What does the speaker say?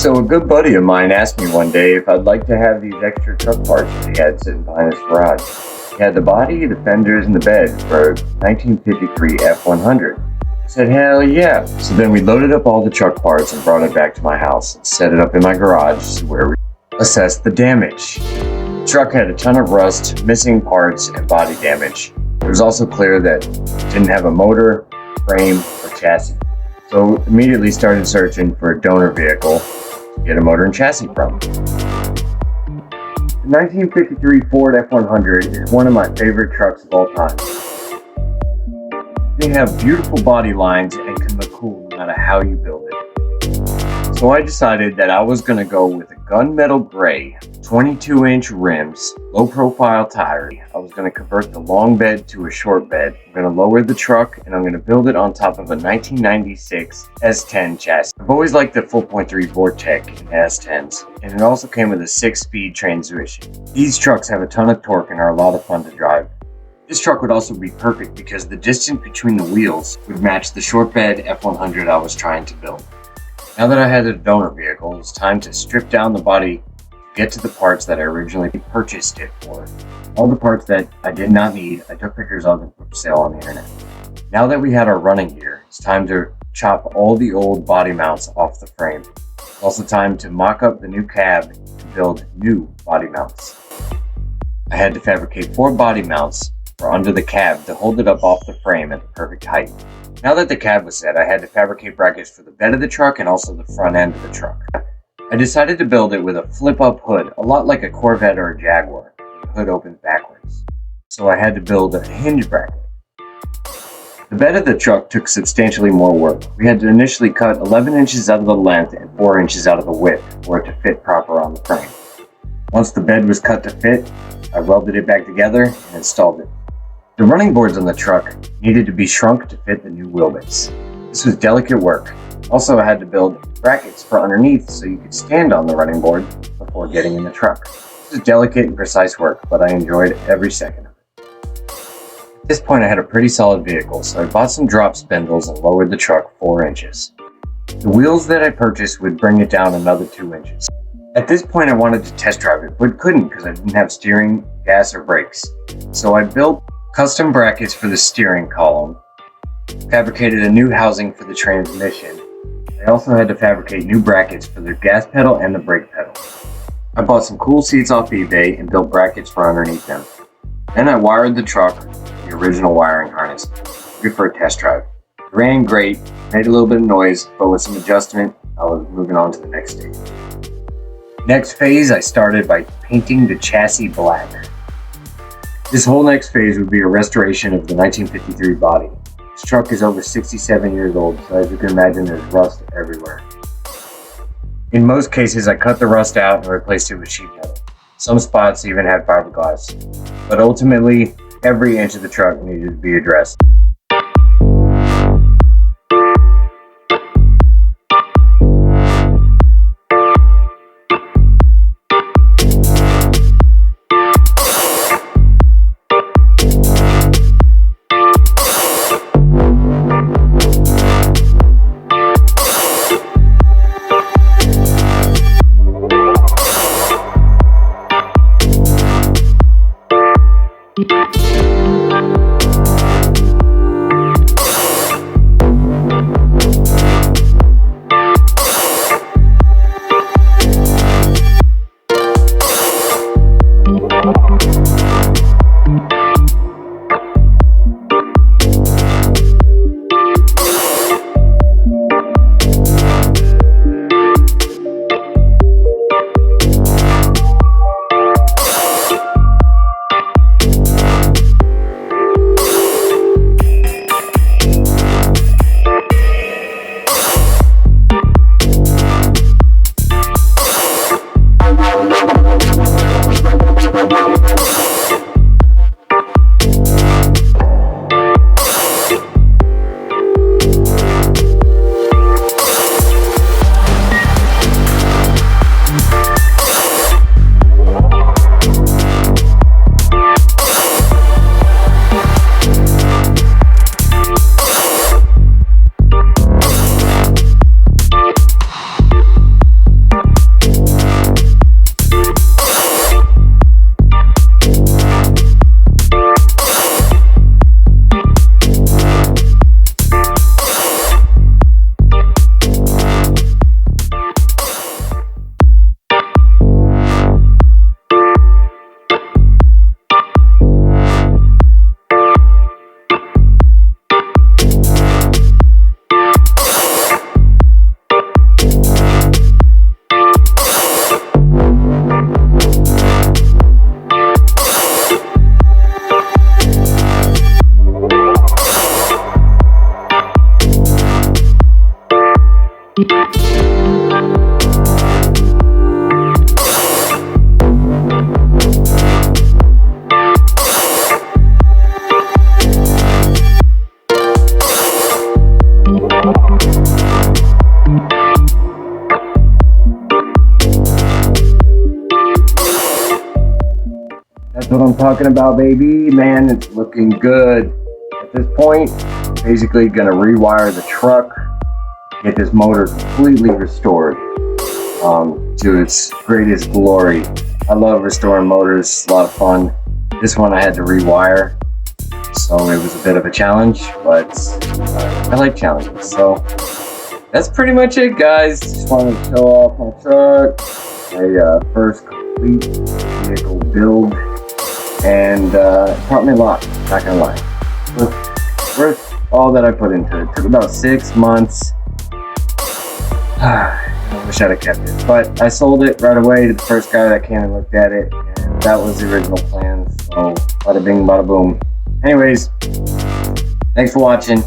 So a good buddy of mine asked me one day if I'd like to have these extra truck parts that he had sitting behind his garage. He had the body, the fenders, and the bed for a 1953 F100. I said, hell yeah. So then we loaded up all the truck parts and brought it back to my house and set it up in my garage where we assessed the damage. The truck had a ton of rust, missing parts, and body damage. It was also clear that it didn't have a motor, frame, or chassis. So immediately started searching for a donor vehicle to get a motor and chassis from. The 1953 Ford F100 is one of my favorite trucks of all time. They have beautiful body lines and can look cool no matter how you build it. So I decided that I was going to go with a gunmetal gray, 22-inch rims, low-profile tire. I was going to convert the long bed to a short bed. I'm going to lower the truck and I'm going to build it on top of a 1996 S10 chassis. I've always liked the 4.3 Vortec in the S10s, and it also came with a 6-speed transmission. These trucks have a ton of torque and are a lot of fun to drive. This truck would also be perfect because the distance between the wheels would match the short bed F100 I was trying to build. Now that I had a donor vehicle, it was time to strip down the body to get to the parts that I originally purchased it for. All the parts that I did not need, I took pictures of and put for sale on the internet. Now that we had our running gear, it's time to chop all the old body mounts off the frame. It's also time to mock up the new cab to build new body mounts. I had to fabricate 4 body mounts for under the cab to hold it up off the frame at the perfect height. Now that the cab was set, I had to fabricate brackets for the bed of the truck and also the front end of the truck. I decided to build it with a flip-up hood, a lot like a Corvette or a Jaguar. The hood opens backwards. So I had to build a hinge bracket. The bed of the truck took substantially more work. We had to initially cut 11 inches out of the length and 4 inches out of the width for it to fit proper on the frame. Once the bed was cut to fit, I welded it back together and installed it. The running boards on the truck needed to be shrunk to fit the new wheelbase. This was delicate work. Also, I had to build brackets for underneath so you could stand on the running board before getting in the truck. This was delicate and precise work, but I enjoyed every second of it. At this point, I had a pretty solid vehicle, so I bought some drop spindles and lowered the truck 4 inches. The wheels that I purchased would bring it down another 2 inches. At this point, I wanted to test drive it, but couldn't because I didn't have steering, gas, or brakes. So I built custom brackets for the steering column, fabricated a new housing for the transmission. I also had to fabricate new brackets for the gas pedal and the brake pedal. I bought some cool seats off eBay and built brackets for underneath them. Then I wired the truck with the original wiring harness, ready for a test drive. It ran great, made a little bit of noise, but with some adjustment, I was moving on to the next stage. Next phase, I started by painting the chassis black. This whole next phase would be a restoration of the 1953 body. This truck is over 67 years old, so as you can imagine, there's rust everywhere. In most cases, I cut the rust out and replaced it with sheet metal. Some spots even had fiberglass. But ultimately, every inch of the truck needed to be addressed. what I'm talking about, baby. Man, it's looking good. At this point, basically gonna rewire the truck, get this motor completely restored to its greatest glory. I love restoring motors, it's a lot of fun. This one I had to rewire, so it was a bit of a challenge, but I like challenges. So that's pretty much it, guys. Just wanted to show off my truck, my first complete vehicle build, and it taught me a lot, not gonna lie. Worth all that I put into it. It took about 6 months. I wish I'd have kept it, but I sold it right away to the first guy that came and looked at it, and that was the original plan. So bada bing, bada boom. Anyways, thanks for watching.